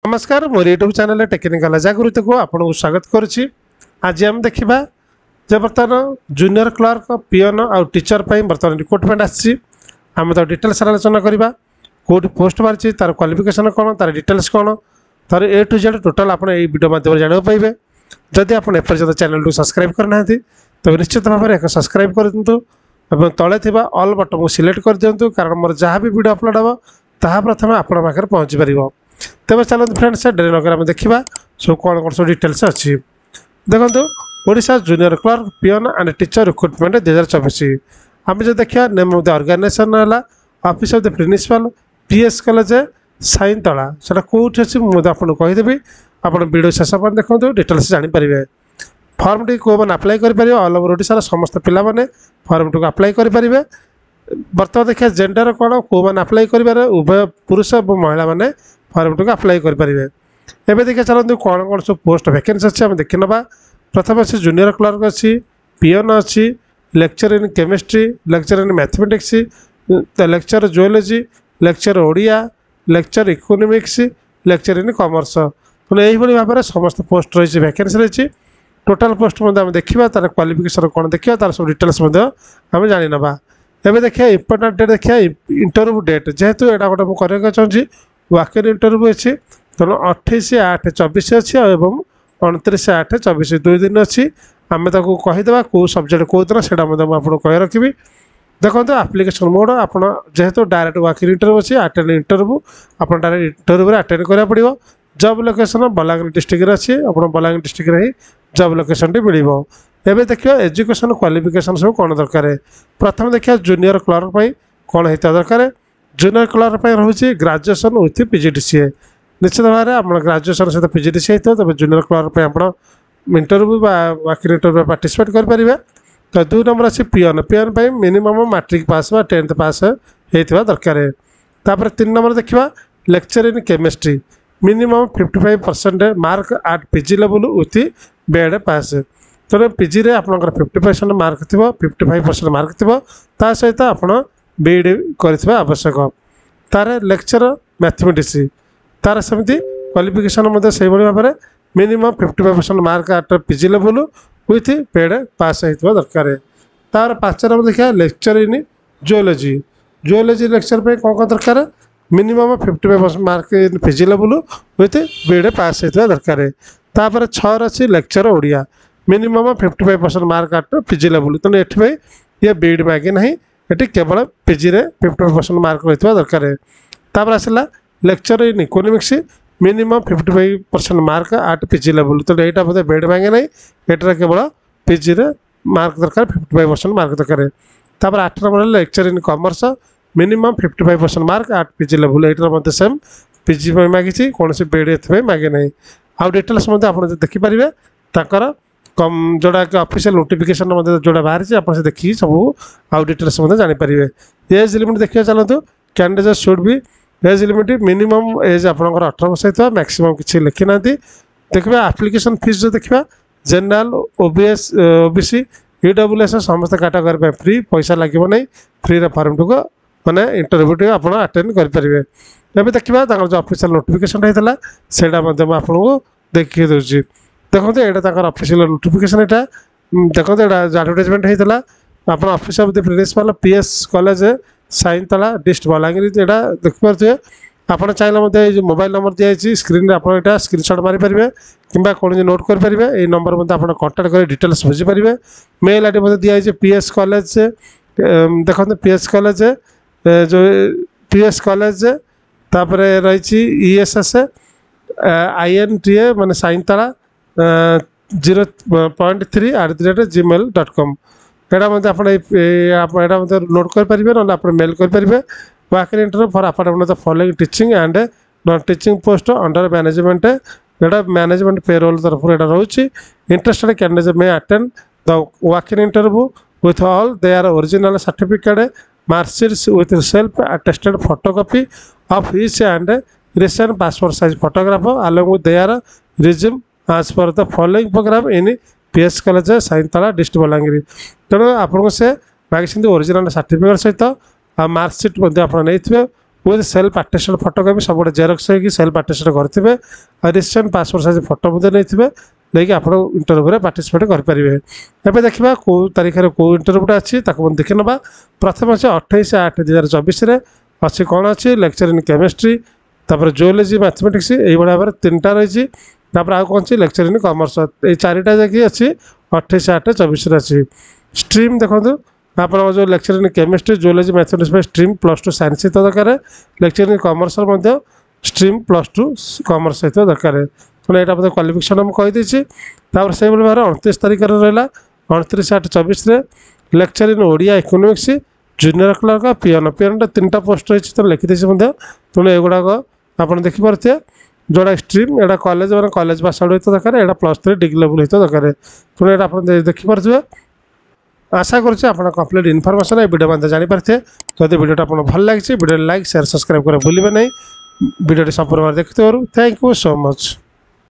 नमस्कार मोर YouTube channel technical जागृति को आपको स्वागत करुच्ची। आज आम देखा जे बर्तमान जूनियर क्लर्क पियन आउ टीचर बर्तमान रिक्रुटमेंट आम तो डिटेल्स आलोचना करवा कौट पोस्ट बाहरी तार क्वालिफिकेशन कौन तार डिटेल्स कौन तार ए टू जेड टोटाल आप वीडियो माध्यम जानवा पाइबे। जदि आप एपर्यंत चैनल को सब्सक्राइब करना तो निश्चित भाव में एक सब्सक्राइब कर दिंतु और तले थिबा ऑल बटन को सिलेक्ट कर दिंतु कारण मोर जहाँ भी वीडियो अपलोड हम ताहा प्रथम आपण पाखे पहुँची पार। तेज चलते फ्रेंड्स डेरी नगर आम देखा सब कौन कौन सब डिटेल्स अच्छी देखो Odisha junior clerk peon and teacher recruitment 2024 आम जो देखा नेम ऑफ द ऑर्गेनाइजेशन है office of the principal PS college Saintala से कौट अच्छी मुझे आपको कहीदेवी आप वीडियो शेष पर देखो डिटेल्स जानीपारे। फर्म टी कौ मैंने आप्लाय करेंगे ऑल ओवर ओडिशा समस्त पिला माने फर्म टी आप्लाय करेंगे। बर्तमान देखिए जेंडर कौन कौ मैंने आप्लाय करेंगे उभय पुरुष और महिला मैंने फर्म टी आप्लाय करेंगे। एवं देखिए चलते कौन कौन सब पोस्ट वैकेंसी अच्छी आम देखी ना। प्रथम अच्छी जूनियर क्लर्क अच्छी पियन अच्छी lecture in chemistry lecture in mathematics lecture geology lecture Odia lecture economics lecture in commerce तो यही भाव में समस्त पोस्ट रही वैकेंसी रही। टोटाल पोस्ट आम देखा तार क्वालिफिकेशन कौन देखा तार सब डिटेल्स आम जानी ना। एवं देखिए इंपोर्टाट डेट देखिए इंटरव्यू डेट जेहेतु यहाँ गोटे मुझे चाहिए वाक इन इंटरव्यू अच्छी तेणु 28/8/24 अच्छी और 29/8/24 2 दिन अच्छी आम कहीदे कौ सब्जेक्ट कौ दिन से आपको कह रखी। देखो आप्लिकेशन मोड आप जेहेतु डायरेक्ट वाक इन इंटरव्यू अच्छी अटेंड इंटरव्यू आप डायरेक्ट इंटरव्यू अटेंड करा पड़ो। जॉब लोकेशन बलांगीर डिस्ट्रिक्ट अच्छी आप बलांगीर डिस्ट्रिक्ट ही जॉब लोकेशन टी मिल। एवं देखिए एजुकेशन क्वालिफिकेशन सब कौन दरकार। प्रथम देखिए जूनियर क्लर्क कौन होता दरकार। जूनियर क्लर्क रोचे ग्राजुएसन विथ पीजीडीसीए निश्चित भाव में आप ग्राजुएसन सहित पीजीडीसीए होता तब जूनियर क्लर्क आप इंटरव्यू वाकिंग इंटरव्यू पार्टिसिपेट करेंगे। तो 2 नंबर अच्छी पियन पियन मिनिमम मैट्रिक पास 10th पास होता दरकार। तापर 3 नंबर देखा lecture in chemistry minimum 55% mark at PG level with BEd pass. तो पीजी रे आपनकर 50% मार्क थी 55% मार्क थी ता सहित आप बीएड कर आवश्यक। तार लेक्चर मैथमेटिक्स तार सेमती क्वालिफिकेशन से भाव में minimum 55% mark at PG level with BEd pass होता दरकार। तार 5 नंबर देखा lecture in geology geology lecture पे कौन कौन दरकार minimum 55% mark in PG level with BEd pass होता दरकार। तापर 6 अच्छी lecture Odia minimum 55% mark at PG level तेणु ये बीएड मागे ना ये केवल पीजी रे 55% मार्क होता दरकार। तापर आसला lecture in economics minimum 55% mark at PG level तेणु यहाँ बोधे बीएड मागे ना ये केवल पीजी रे मार्क दरकार 55% मार्क दरकार। तापर 8 number lecture in commerce minimum 55% mark at PG level ये सेम पीजी मागी कौन से बीएड ये मागे ना। आउ डिटेल्स आप देखिपारे तर कम जोड़ा ऑफिशियल नोटिफिकेशन जोड़ा बाहरी आप देखिए सब आउ डिटेल्स जानीपारे। एज लिमिट देखिए चलते कैंडिडेट शुड भी एज लिमिट मिनिमम एज आपंकर 18 वर्ष होता मैक्सिमम किसी लिखी ना। देखिए एप्लिकेशन फीस जो देखा जनरल ओबीसी ईडब्ल्यूएस समस्त कैटेगरी फ्री पैसा लगे ना फ्री फॉर्म टू मैंने इंटरव्यू टी आप अटेंड करेंगे। एवं देखा जो ऑफिशियल नोटिफिकेशन होता है आपको देखिए दूसरी देखो यहाँ ऑफिशियल नोटिफिकेशन यहाँ देखो एडवर्टाइजमेंट होता आप office of the principal PS college Saintala district Balangir यहाँ देखिपे। आप चाहिए जो मोबाइल नंबर दिखाई स्क्रीन आप स्क्रीनशॉट मारिपारे कि कौन नोट करेंगे ये नंबर आप कॉन्टाक्ट कर डिटेल्स बुझीपारे। मेल आईडी दिखाई पीएस कॉलेज देखते पीएस कॉलेज जो पीएस कॉलेज तापर रही ईएसएस INTA माने साइंतला 0.3@gmail.com यहाँ नोट करेंगे ना आप मेल करेंगे। Walking interview for appointment following teaching and non teaching post under management यहाँ मैनेजमेंट पेरोल तरफ रोचे। Interested candidate may attend the walking interview with all their original certificate marksheets with self attested photocopy of each and recent passport size photograph along with their resume as per the following program in PS College Saintala district Balangir. तेणु आपको से मागिंट original certificate सहित marksheet नहीं with self attested photocopy सब गोटे Xerox होगी self attested करेंगे और रिसेंट पासपोर्ट साइज फोटो नहीं लेकिन आप इंटरव्यू पार्टिसिपेट करेंगे। एवं देखा कौ तारीख में कौ इंटरव्यूटा अच्छी देखी ना प्रथम अच्छे 28/8/2024 अच्छी कौन अच्छी लेक्चर इन केमिस्ट्री तापर जियोलॉजी मैथमेटिक्स यही भाव में 3टा रही आउ कौन अच्छी लेक्चर इन कॉमर्स ये 4टा जगह अच्छी 28/8/24 अच्छी। स्ट्रीम देखो आप जो lecture in chemistry geology mathematics stream +2 science सहित दरकार lecture in commerce stream +2 commerce सहित दरकार तो यहाँ मतलब क्वालिफिकेशन मुझे कहीदेसी। से भाव 29 तारीख रहा 29/8/24 lecture in Odia economics junior clerk peon 3टा पोस्ट रही तो लिखिदेसी तेणु एगुड़ाक आप देखिपे जोड़ा स्ट्रीम एटा कॉलेज मैंने कॉलेज पास आउट होता दरकार एटा +3 डिग्री लेवल होता दरकार तेणु यहाँ आप देखिपे। आशा करुँचे आप कंप्लीट इनफॉरमेशन वीडियो मध्य जानीपारे तो यदि वीडियो आपको भल लगी वीडियो लाइक शेयर सब्सक्राइब करें भूलें नहीं वीडियो संपूर्ण देखते थैंक यू सो मच।